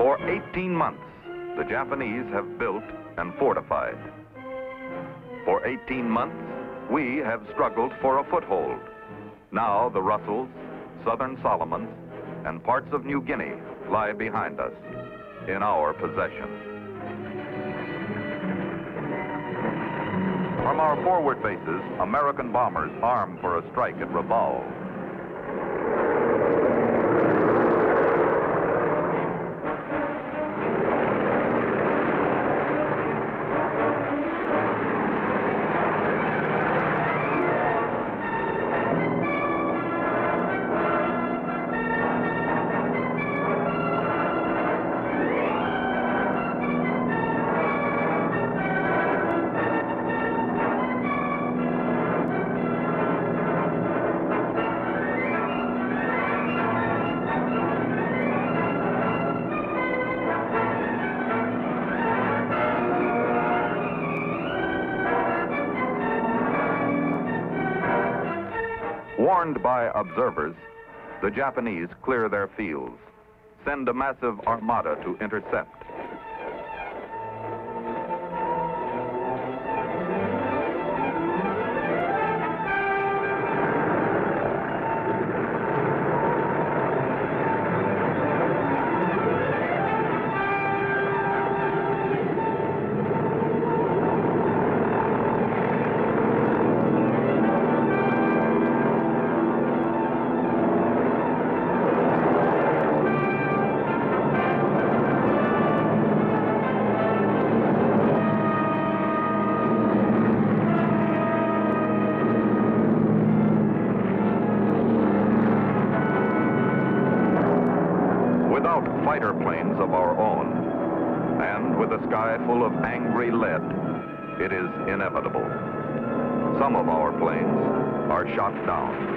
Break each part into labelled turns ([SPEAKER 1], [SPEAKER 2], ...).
[SPEAKER 1] For 18 months, the Japanese have built and fortified. For 18 months, we have struggled for a foothold. Now the Russells, Southern Solomons, and parts of New Guinea lie behind us, in our possession. From our forward bases, American bombers arm for a strike at Rabaul. Warned by observers, the Japanese clear their fields, send a massive armada to intercept. Fighter planes of our own, and with a sky full of angry lead, it is inevitable. Some of our planes are shot down.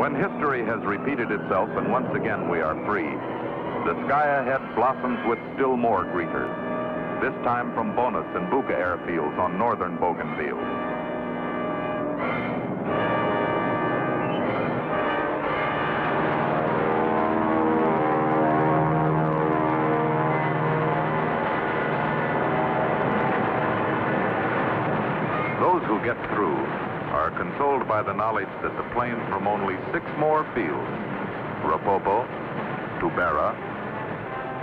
[SPEAKER 1] When history has repeated itself and once again we are free, the sky ahead blossoms with still more greeters, this time from Bonus and Buka airfields on northern Bougainville. Those who get through are consoled by the knowledge that the planes from only 6 more fields, Rapopo, Tubera,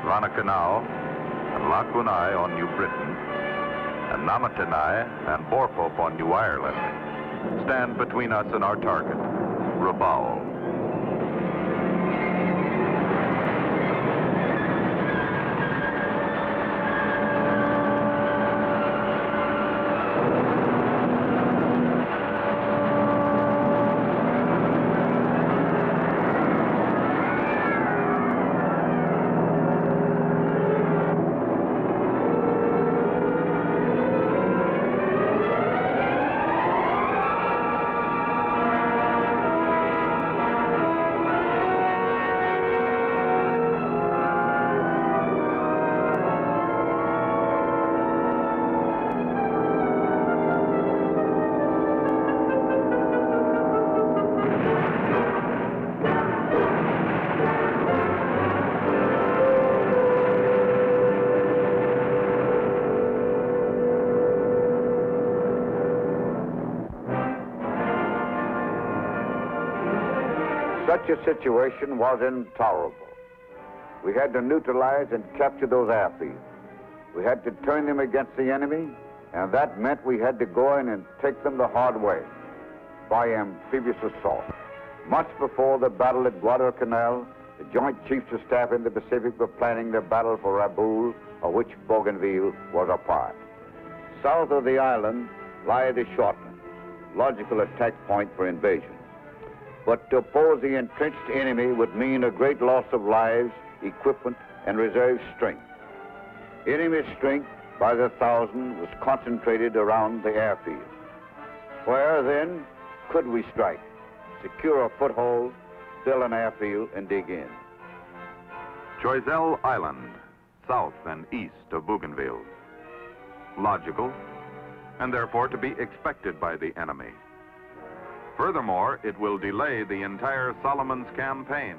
[SPEAKER 1] Ranakanao, and Lakunai on New Britain, and Namatanai and Borpop on New Ireland, stand between us and our target, Rabaul.
[SPEAKER 2] Such a situation was intolerable. We had to neutralize and capture those airfields. We had to turn them against the enemy, and that meant we had to go in and take them the hard way, by amphibious assault. Much before the battle at Guadalcanal, the Joint Chiefs of Staff in the Pacific were planning the battle for Rabaul, of which Bougainville was a part. South of the island lie the Shortlands, logical attack point for invasion. But to oppose the entrenched enemy would mean a great loss of lives, equipment, and reserve strength. Enemy strength by the thousand was concentrated around the airfield. Where then could we strike, secure a foothold, fill an airfield, and dig in?
[SPEAKER 1] Choiseul Island, south and east of Bougainville. Logical, and therefore to be expected by the enemy. Furthermore, it will delay the entire Solomon's campaign.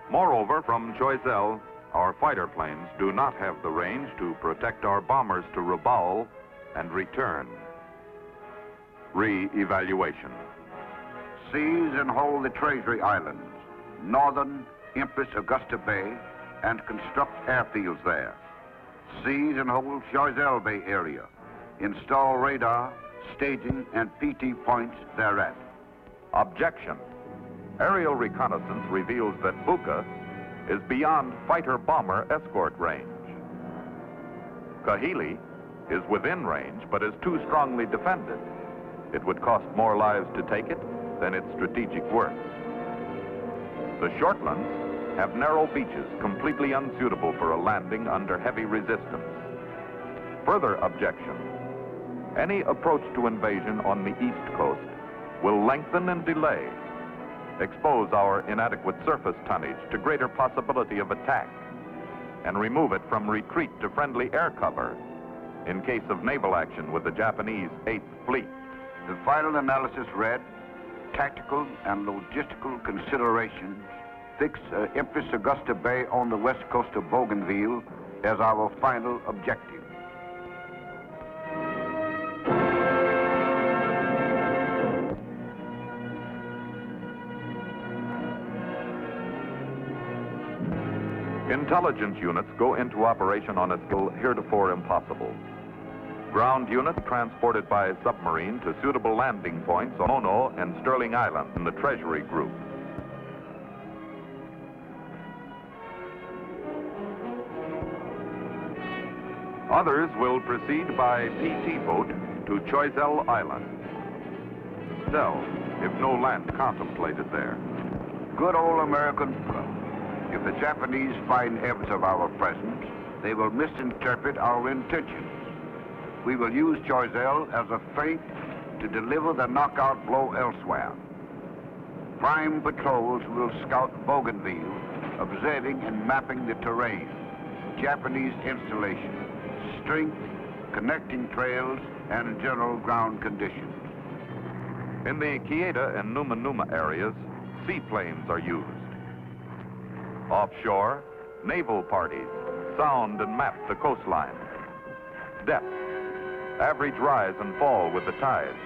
[SPEAKER 1] Moreover, from Choiseul, our fighter planes do not have the range to protect our bombers to Rabaul and return. Re-evaluation.
[SPEAKER 2] Seize and hold the Treasury Islands, northern Empress Augusta Bay, and construct airfields there. Seize and hold Choiseul Bay area. Install radar, staging, and PT points thereat.
[SPEAKER 1] Objection. Aerial reconnaissance reveals that Buka is beyond fighter-bomber escort range. Kahili is within range, but is too strongly defended. It would cost more lives to take it than its strategic worth. The Shortlands have narrow beaches completely unsuitable for a landing under heavy resistance. Further objection. Any approach to invasion on the east coast will lengthen and delay, expose our inadequate surface tonnage to greater possibility of attack, and remove it from retreat to friendly air cover in case of naval action with the Japanese 8th Fleet.
[SPEAKER 2] The final analysis read, tactical and logistical considerations fix Empress Augusta Bay on the west coast of Bougainville as our final objective.
[SPEAKER 1] Intelligence units go into operation on a scale heretofore impossible. Ground units transported by submarine to suitable landing points on Mono and Sterling Island in the Treasury Group. Others will proceed by PT boat to Choiseul Island. Still, if no land contemplated there.
[SPEAKER 2] Good old American club. If the Japanese find evidence of our presence, they will misinterpret our intentions. We will use Choiseul as a feint to deliver the knockout blow elsewhere. Prime patrols will scout Bougainville, observing and mapping the terrain, Japanese installation, strength, connecting trails, and general ground conditions.
[SPEAKER 1] In the Kieta and Numa Numa areas, seaplanes are used. Offshore, naval parties sound and map the coastline. Depth, average rise and fall with the tides,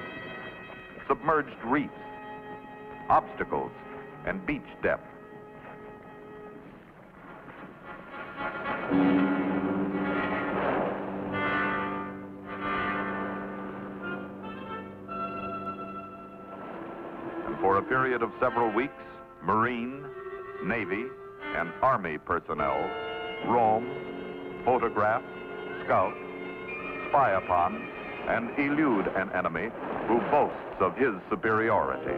[SPEAKER 1] submerged reefs, obstacles, and beach depth. And for a period of several weeks, Marine, Navy, and Army personnel roam, photograph, scout, spy upon, and elude an enemy who boasts of his superiority.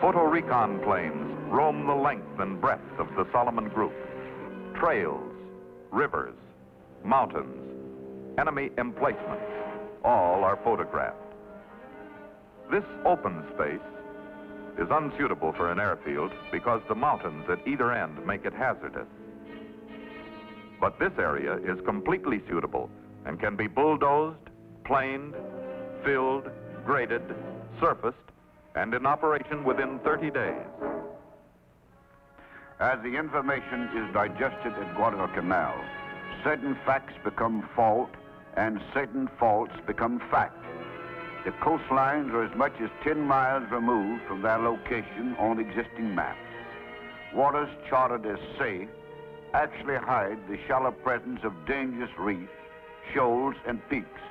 [SPEAKER 1] Photo-recon planes roam the length and breadth of the Solomon Group. Trails, rivers, mountains, enemy emplacements, all are photographed. This open space is unsuitable for an airfield because the mountains at either end make it hazardous. But this area is completely suitable and can be bulldozed, planed, filled, graded, surfaced, and in operation within 30 days.
[SPEAKER 2] As the information is digested at Guadalcanal, certain facts become fault and certain faults become fact. The coastlines are as much as 10 miles removed from their location on existing maps. Waters charted as safe actually hide the shallow presence of dangerous reefs, shoals, and peaks.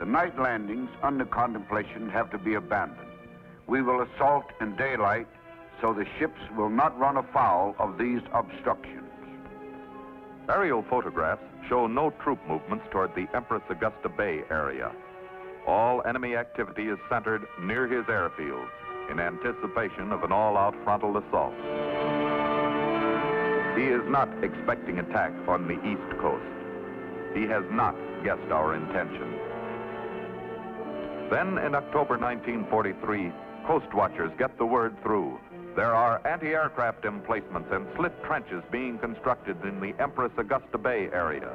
[SPEAKER 2] The night landings under contemplation have to be abandoned. We will assault in daylight so the ships will not run afoul of these obstructions.
[SPEAKER 1] Aerial photographs show no troop movements toward the Empress Augusta Bay area. All enemy activity is centered near his airfields in anticipation of an all-out frontal assault. He is not expecting attack on the East Coast. He has not guessed our intention. Then, in October 1943, Coast Watchers get the word through. There are anti-aircraft emplacements and slit trenches being constructed in the Empress Augusta Bay area.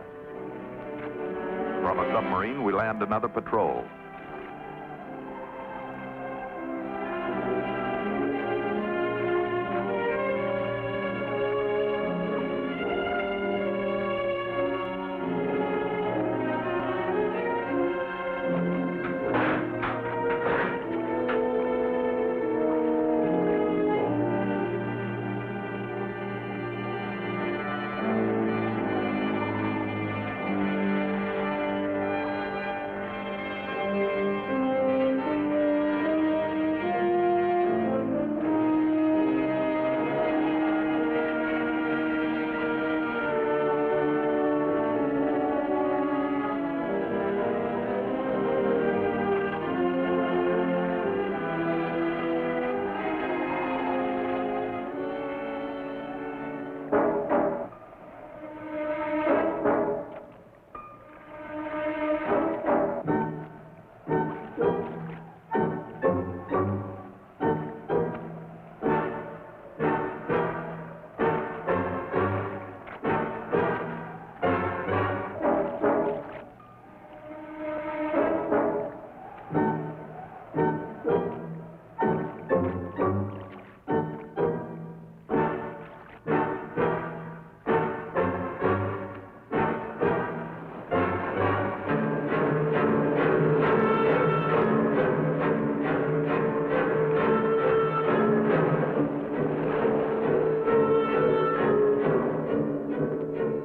[SPEAKER 1] From a submarine, we land another patrol.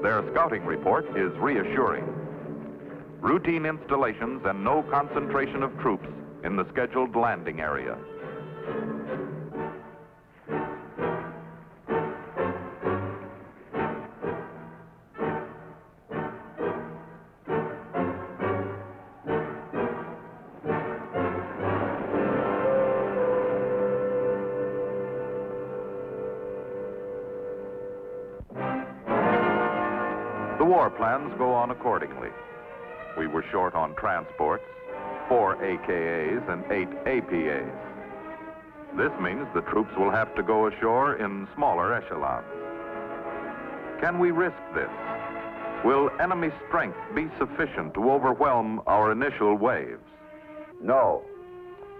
[SPEAKER 1] Their scouting report is reassuring. Routine installations and no concentration of troops in the scheduled landing area. The war plans go on accordingly. We were short on transports, 4 AKAs and 8 APAs. This means the troops will have to go ashore in smaller echelons. Can we risk this? Will enemy strength be sufficient to overwhelm our initial waves?
[SPEAKER 2] No.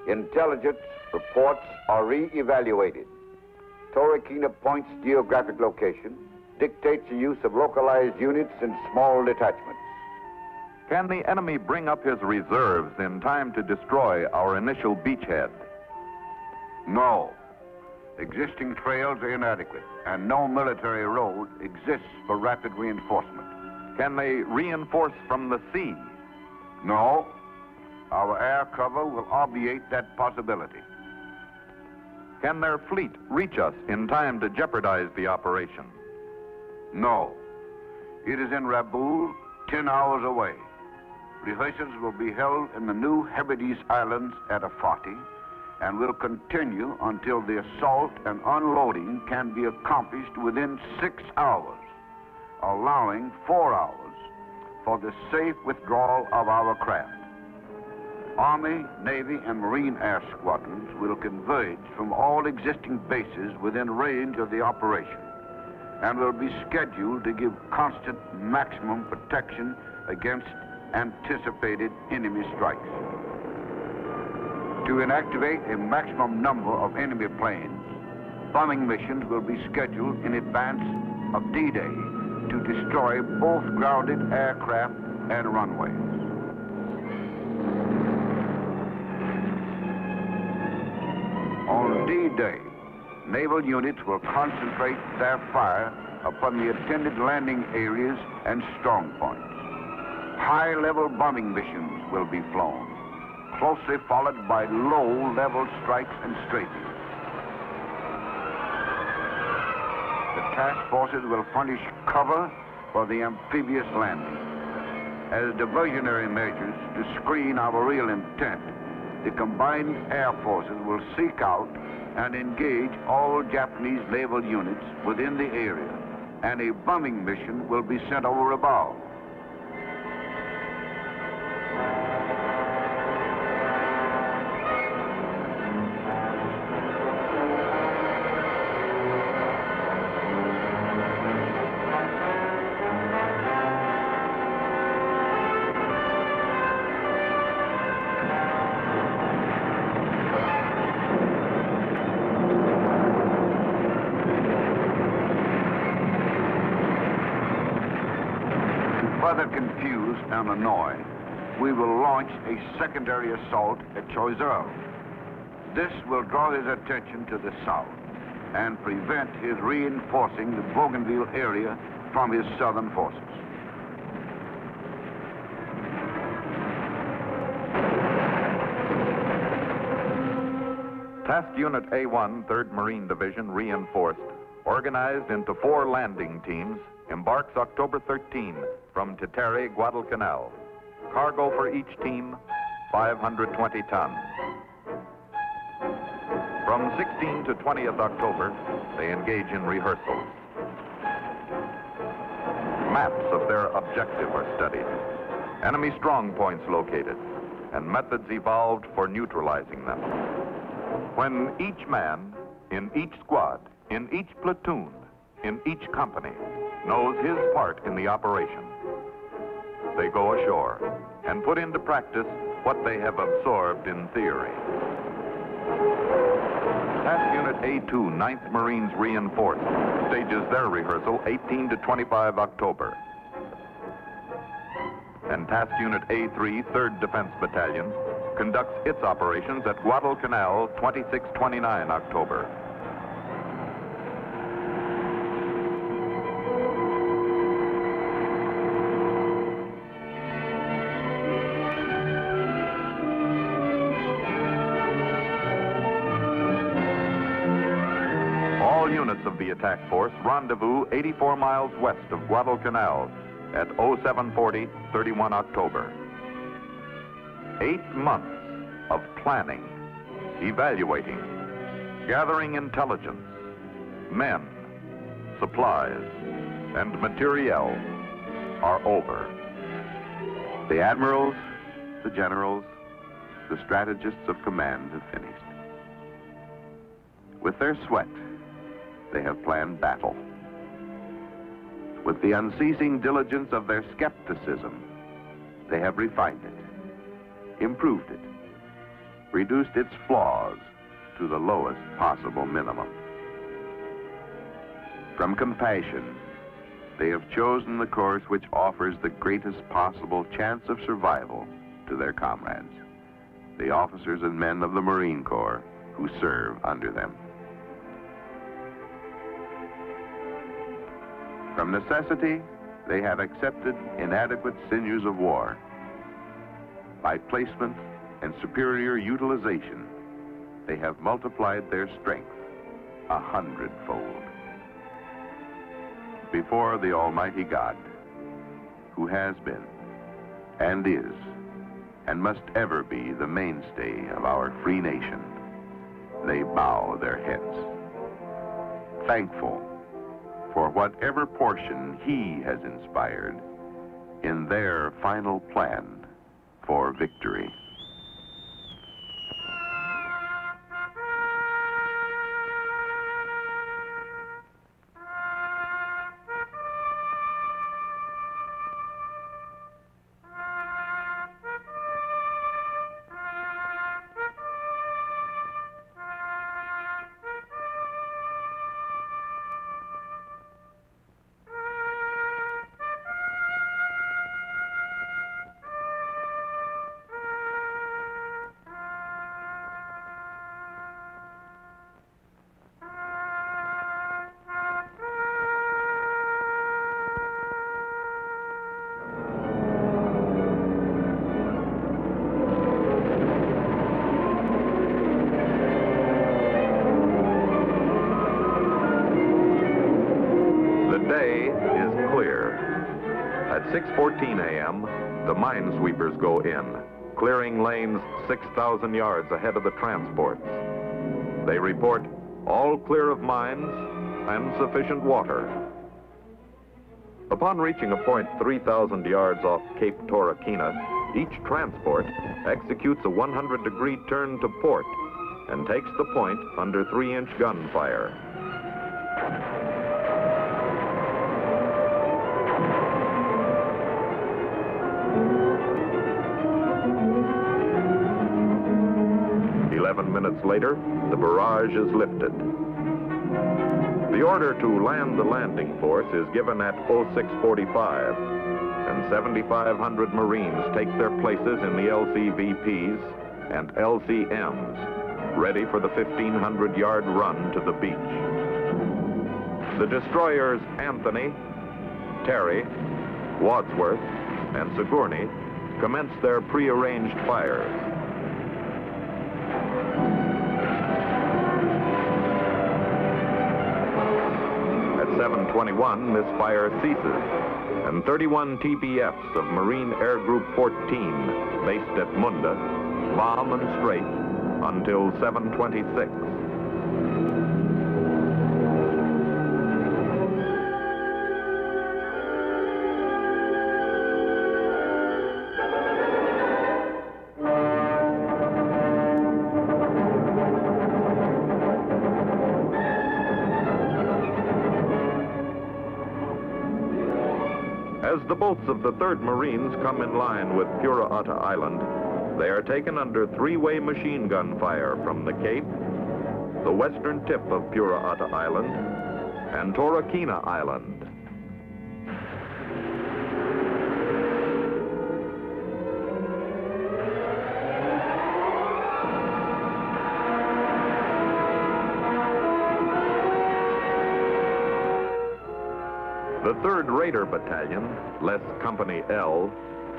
[SPEAKER 2] Intelligence reports are re-evaluated. Torrequina Point's geographic location dictates the use of localized units and small detachments.
[SPEAKER 1] Can the enemy bring up his reserves in time to destroy our initial beachhead?
[SPEAKER 2] No. Existing trails are inadequate, and no military road exists for rapid reinforcement.
[SPEAKER 1] Can they reinforce from the sea?
[SPEAKER 2] No. Our air cover will obviate that possibility.
[SPEAKER 1] Can their fleet reach us in time to jeopardize the operation?
[SPEAKER 2] No. It is in Rabaul, 10 hours away. Rehearsals will be held in the new Hebrides Islands at Afati and will continue until the assault and unloading can be accomplished within 6 hours, allowing 4 hours for the safe withdrawal of our craft. Army, Navy, and Marine air squadrons will converge from all existing bases within range of the operation and will be scheduled to give constant maximum protection against anticipated enemy strikes. To inactivate a maximum number of enemy planes, bombing missions will be scheduled in advance of D-Day to destroy both grounded aircraft and runways. On D-Day, naval units will concentrate their fire upon the attended landing areas and strong points. High-level bombing missions will be flown, closely followed by low-level strikes and strafing. The task forces will furnish cover for the amphibious landing. As diversionary measures to screen our real intent, the combined air forces will seek out and engage all Japanese naval units within the area, and a bombing mission will be sent over above. Further confuse and annoy, we will launch a secondary assault at Choiseul. This will draw his attention to the south and prevent his reinforcing the Bougainville area from his southern forces.
[SPEAKER 1] Task Unit A1, 3rd Marine Division, reinforced, organized into 4 landing teams, embarks October 13 from Tetere, Guadalcanal. Cargo for each team, 520 tons. From 16 to 20th October, they engage in rehearsals. Maps of their objective are studied, enemy strong points located, and methods evolved for neutralizing them. When each man, in each squad, in each platoon, in each company, knows his part in the operation, they go ashore and put into practice what they have absorbed in theory. Task Unit A2, 9th Marines Reinforced, stages their rehearsal 18 to 25 October. And Task Unit A3, 3rd Defense Battalion, conducts its operations at Guadalcanal 26-29 October. All units of the attack force rendezvous 84 miles west of Guadalcanal at 0740, 31 October. 8 months of planning, evaluating, gathering intelligence, men, supplies, and materiel are over.
[SPEAKER 3] The admirals, the generals, the strategists of command have finished. With their sweat, they have planned battle. With the unceasing diligence of their skepticism, they have refined it, improved it, reduced its flaws to the lowest possible minimum. From compassion, they have chosen the course which offers the greatest possible chance of survival to their comrades, the officers and men of the Marine Corps who serve under them. From necessity, they have accepted inadequate sinews of war. By placement and superior utilization, they have multiplied their strength 100-fold. Before the Almighty God, who has been, and is, and must ever be the mainstay of our free nation, they bow their heads, thankful for whatever portion He has inspired in their final plan for victory.
[SPEAKER 1] 6:14 a.m., the minesweepers go in, clearing lanes 6,000 yards ahead of the transports. They report all clear of mines and sufficient water. Upon reaching a point 3,000 yards off Cape Torquena, each transport executes a 100-degree turn to port and takes the point under 3-inch gunfire. Minutes later, the barrage is lifted. The order to land the landing force is given at 06:45, and 7,500 Marines take their places in the LCVPs and LCMs, ready for the 1,500-yard run to the beach. The destroyers Anthony, Terry, Wadsworth, and Sigourney commence their prearranged fires. At 7:21, this fire ceases, and 31 TBFs of Marine Air Group 14, based at Munda, bomb and straight until 7:26. As the boats of the 3rd Marines come in line with Pura'ata Island, they are taken under 3-way machine gun fire from the Cape, the western tip of Pura'ata Island, and Torquena Island. The 3rd Raider Battalion, less Company L,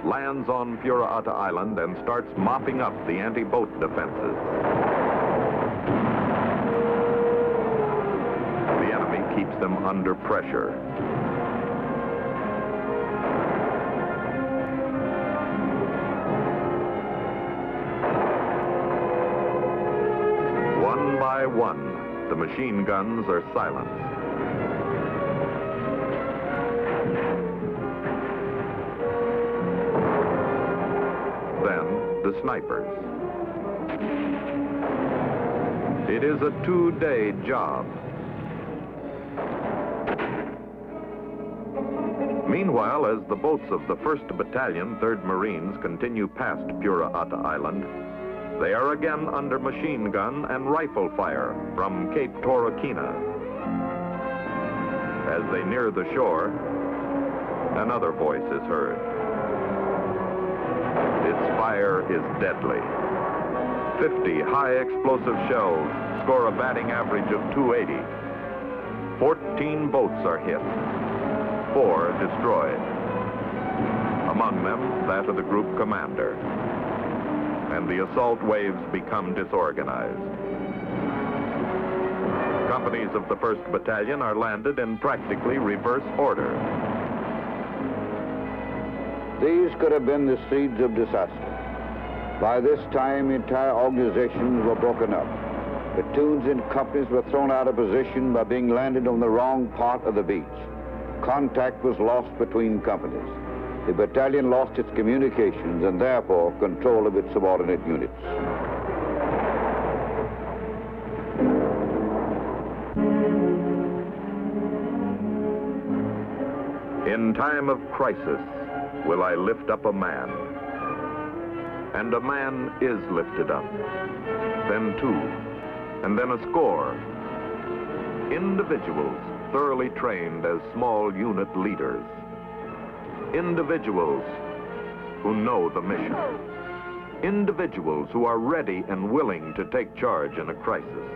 [SPEAKER 1] lands on Pura'ata Island and starts mopping up the anti-boat defenses. The enemy keeps them under pressure. One by one, the machine guns are silenced. The snipers. It is a 2-day job. Meanwhile, as the boats of the 1st Battalion, 3rd Marines continue past Pura'ata Island, they are again under machine gun and rifle fire from Cape Torquena. As they near the shore, another voice is heard. Its fire is deadly. 50 high-explosive shells score a batting average of 280. 14 boats are hit. 4 destroyed. Among them, that of the group commander. And the assault waves become disorganized. Companies of the 1st Battalion are landed in practically reverse order.
[SPEAKER 2] These could have been the seeds of disaster. By this time, entire organizations were broken up. Platoons and companies were thrown out of position by being landed on the wrong part of the beach. Contact was lost between companies. The battalion lost its communications and therefore control of its subordinate units.
[SPEAKER 1] In time of crisis, will I lift up a man? And a man is lifted up. Then 2, and then a score. Individuals thoroughly trained as small unit leaders. Individuals who know the mission. Individuals who are ready and willing to take charge in a crisis.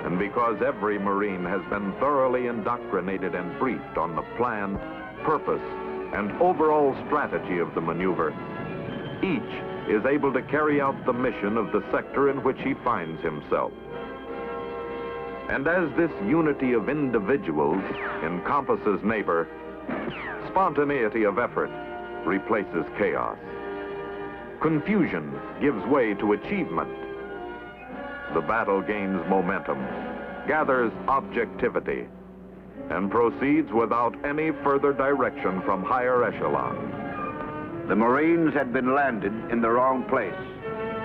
[SPEAKER 1] And because every Marine has been thoroughly indoctrinated and briefed on the plan, purpose, and overall strategy of the maneuver, each is able to carry out the mission of the sector in which he finds himself. And as this unity of individuals encompasses neighbor, Spontaneity of effort replaces chaos. Confusion gives way to achievement. The battle gains momentum, gathers objectivity, and proceeds without any further direction from higher echelon.
[SPEAKER 2] The Marines had been landed in the wrong place.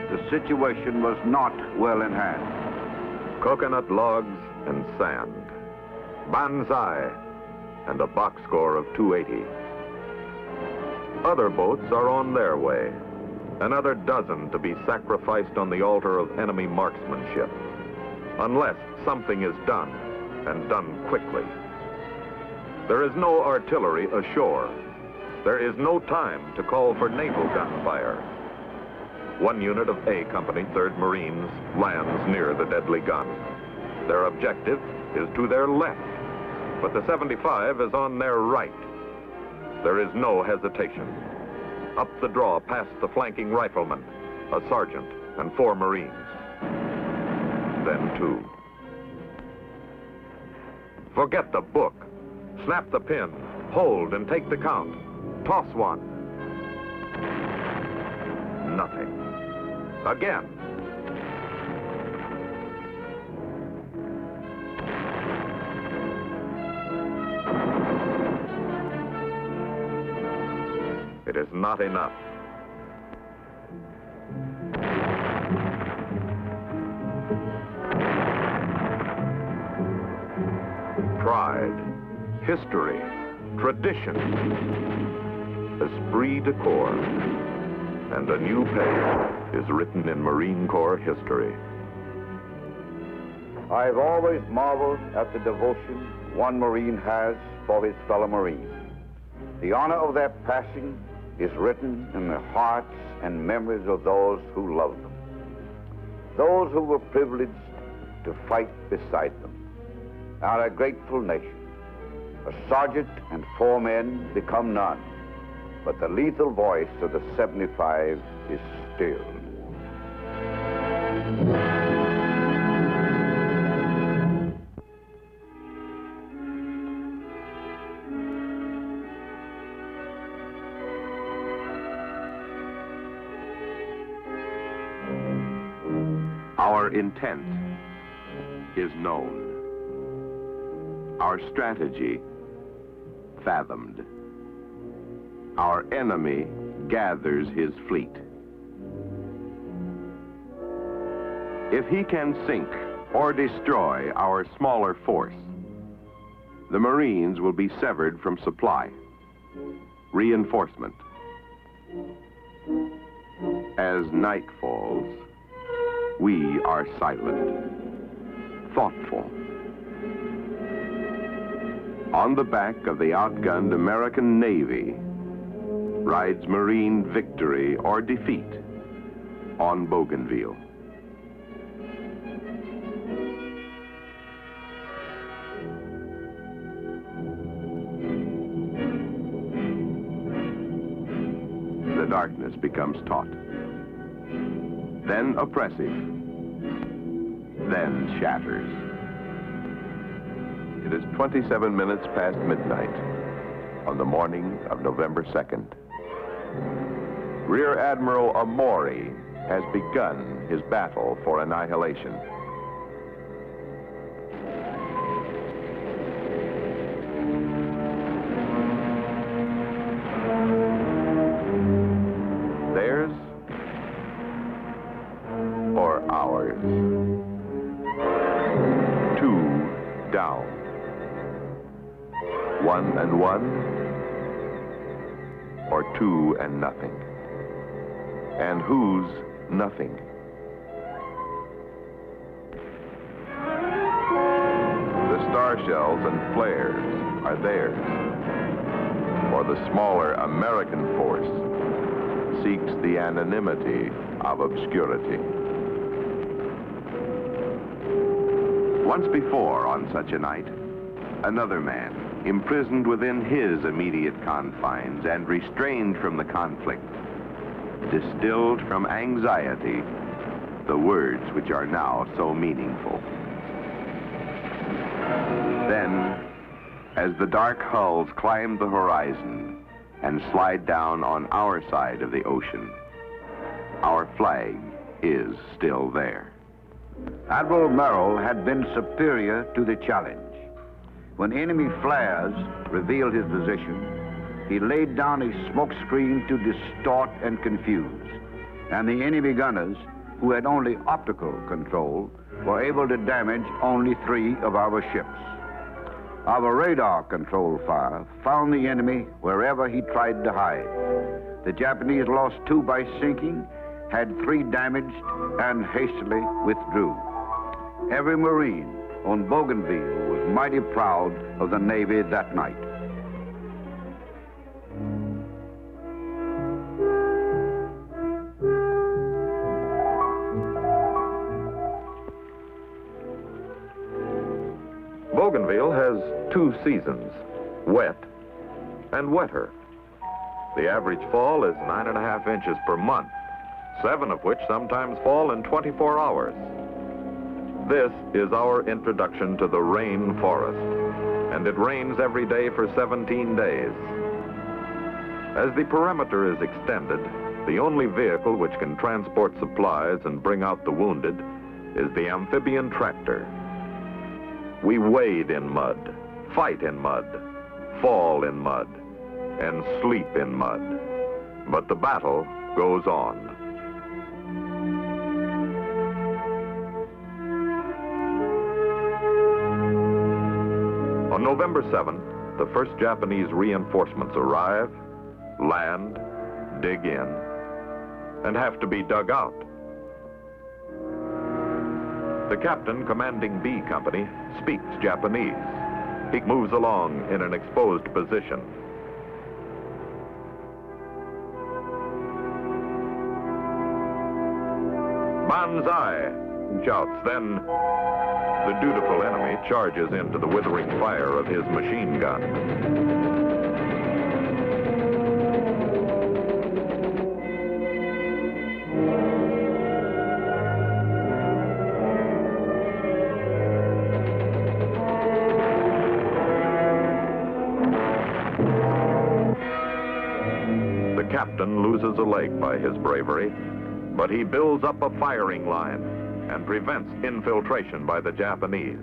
[SPEAKER 2] The situation was not well in hand.
[SPEAKER 1] Coconut logs and sand, banzai, and a box score of 280. Other boats are on their way, another dozen to be sacrificed on the altar of enemy marksmanship, unless something is done, and done quickly. There is no artillery ashore. There is no time to call for naval gunfire. One unit of A Company, 3rd Marines, lands near the deadly gun. Their objective is to their left, but the 75 is on their right. There is no hesitation. Up the draw past the flanking rifleman, a sergeant, and 4 Marines. Then 2. Forget the book. Snap the pin, hold and take the count. Toss one. Nothing. Again. It is not enough. Pride, history, tradition, esprit de corps, and a new page is written in Marine Corps history.
[SPEAKER 2] I've always marveled at the devotion one Marine has for his fellow Marine. The honor of their passing is written in the hearts and memories of those who loved them, those who were privileged to fight beside them. Our grateful nation. A sergeant and 4 men become none, but the lethal voice of the 75 is stilled.
[SPEAKER 3] Our intent is known. Our strategy fathomed. Our enemy gathers his fleet. If he can sink or destroy our smaller force, the Marines will be severed from supply, reinforcement. As night falls, we are silent, thoughtful. On the back of the outgunned American Navy rides Marine victory or defeat on Bougainville. The darkness becomes taut, then oppressive, then shatters. It is 27 minutes past midnight on the morning of November 2nd. Rear Admiral Amori has begun his battle for annihilation. Theirs or ours? 2 down. 1 and 1, or 2 and nothing? And whose nothing? The star shells and flares are theirs, or the smaller American force seeks the anonymity of obscurity. Once before, on such a night, another man, imprisoned within his immediate confines and restrained from the conflict, distilled from anxiety the words which are now so meaningful. Then as the dark hulls climb the horizon and slide down on our side of the ocean, our flag is still there.
[SPEAKER 2] Admiral Merrill had been superior to the challenge. When enemy flares revealed his position, he laid down a smoke screen to distort and confuse, and the enemy gunners, who had only optical control, were able to damage only 3 of our ships. Our radar control fire found the enemy wherever he tried to hide. The Japanese lost 2 by sinking, had 3 damaged, and hastily withdrew. Every Marine on Bougainville was mighty proud of the Navy that night.
[SPEAKER 1] Bougainville has 2 seasons, wet and wetter. The average fall is 9.5 inches per month, 7 of which sometimes fall in 24 hours. This is our introduction to the rain forest, and it rains every day for 17 days. As the perimeter is extended, the only vehicle which can transport supplies and bring out the wounded is the amphibian tractor. We wade in mud, fight in mud, fall in mud, and sleep in mud. But the battle goes on. On November 7th, the first Japanese reinforcements arrive, land, dig in, and have to be dug out. The captain commanding B Company speaks Japanese. He moves along in an exposed position. Banzai, shouts. Then the dutiful enemy charges into the withering fire of his machine gun. The captain loses a leg by his bravery, but he builds up a firing line and prevents infiltration by the Japanese.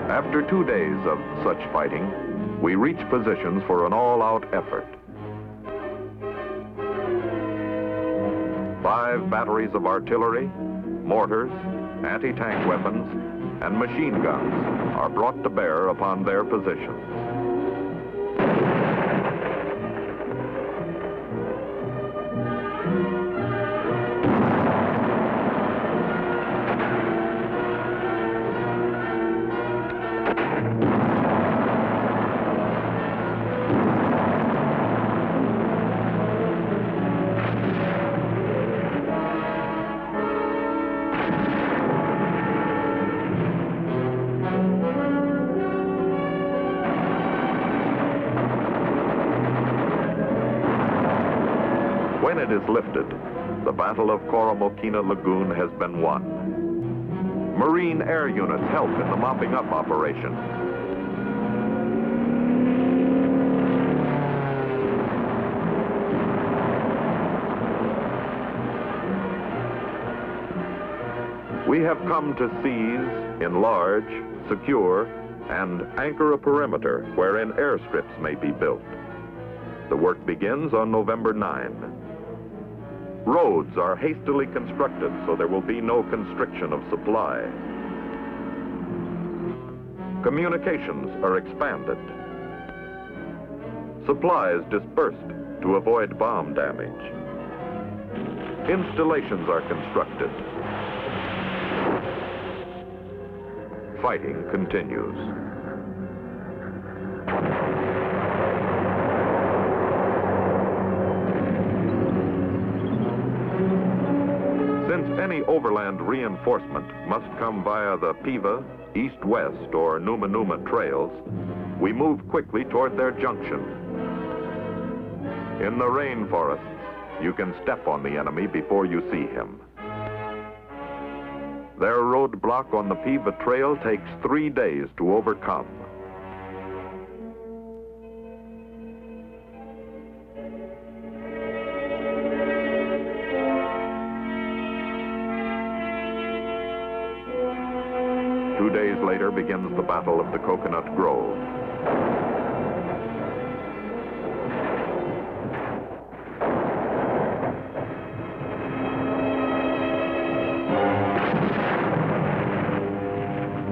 [SPEAKER 1] After 2 days of such fighting, we reach positions for an all-out effort. 5 batteries of artillery, mortars, anti-tank weapons, and machine guns are brought to bear upon their positions. When it is lifted, the Battle of Coromokina Lagoon has been won. Marine air units help in the mopping up operation. We have come to seize, enlarge, secure, and anchor a perimeter wherein airstrips may be built. The work begins on November 9. Roads are hastily constructed so there will be no constriction of supply. Communications are expanded. Supplies dispersed to avoid bomb damage. Installations are constructed. Fighting continues. any overland reinforcement must come via the Piva, east-west, or Numa trails, we move quickly toward their junction. In the rainforests, you can step on the enemy before you see him. Their roadblock on the Piva Trail takes 3 days to overcome. Two days later begins the Battle of the Coconut Grove.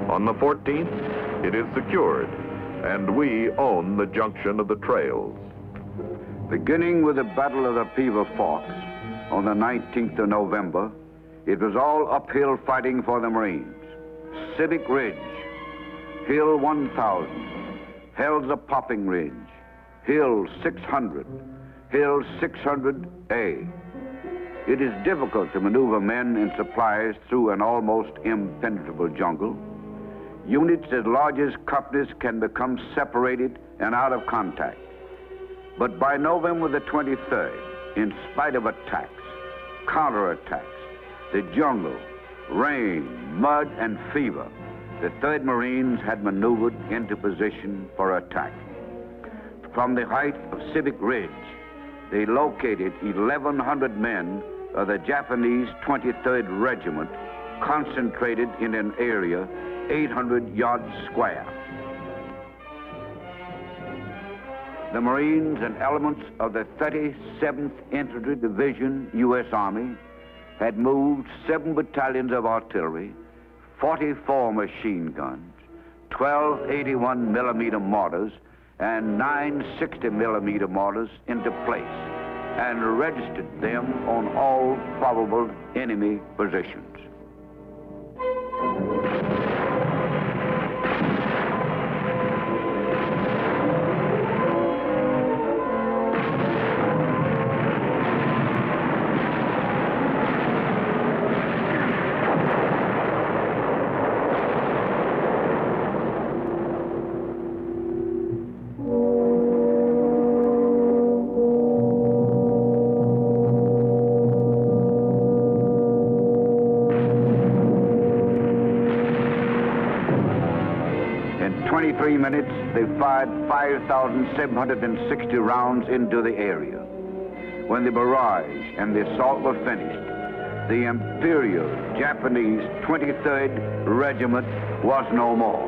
[SPEAKER 1] On the 14th, it is secured, and we own the junction of the trails.
[SPEAKER 2] Beginning with the Battle of the Piva Forks on the 19th of November, it was all uphill fighting for the Marines. Civic Ridge, Hill 1000, held the Popping Ridge, Hill 600, Hill 600A. It is difficult to maneuver men and supplies through an almost impenetrable jungle. Units as large as companies can become separated and out of contact. But by November the 23rd, in spite of attacks, counterattacks, the jungle, rain, mud, and fever, the 3rd Marines had maneuvered into position for attack. From the height of Civic Ridge, they located 1,100 men of the Japanese 23rd Regiment concentrated in an area 800 yards square. The Marines and elements of the 37th Infantry Division, U.S. Army, had moved 7 battalions of artillery, 44 machine guns, 12 81-millimeter mortars, and 9 60-millimeter mortars into place, and registered them on all probable enemy positions. In 23 minutes, they fired 5,760 rounds into the area. When the barrage and the assault were finished, the Imperial Japanese 23rd Regiment was no more.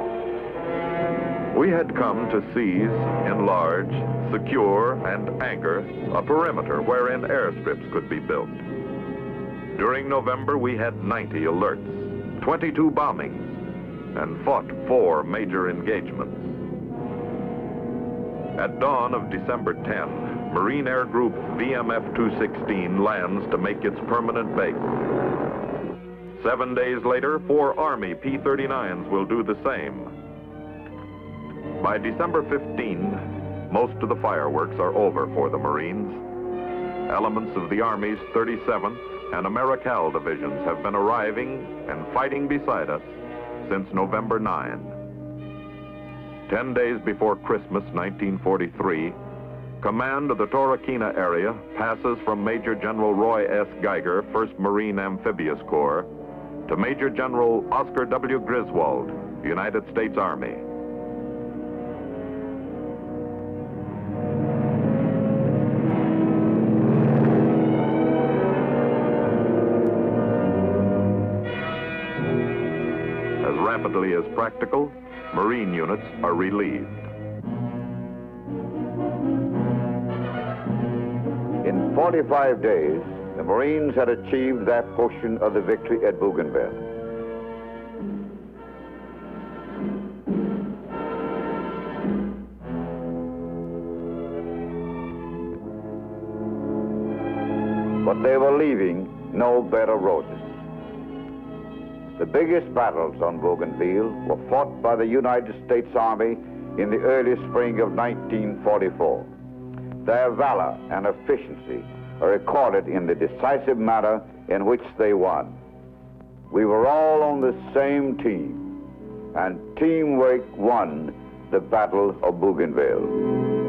[SPEAKER 1] We had come to seize, enlarge, secure, and anchor a perimeter wherein airstrips could be built. During November, we had 90 alerts, 22 bombings, and fought 4 major engagements. At dawn of December 10, Marine Air Group VMF-216 lands to make its permanent base. 7 days later, 4 Army P-39s will do the same. By December 15, most of the fireworks are over for the Marines. Elements of the Army's 37th and Americal divisions have been arriving and fighting beside us since November 9. 10 days before Christmas 1943, command of the Torquay area passes from Major General Roy S. Geiger, 1st Marine Amphibious Corps, to Major General Oscar W. Griswold, United States Army. As rapidly as practical, Marine units are relieved.
[SPEAKER 2] In 45 days, the Marines had achieved their portion of the victory at Bougainville. But they were leaving no bed of roses. The biggest battles on Bougainville were fought by the United States Army in the early spring of 1944. Their valor and efficiency are recorded in the decisive manner in which they won. We were all on the same team, and teamwork won the Battle of Bougainville.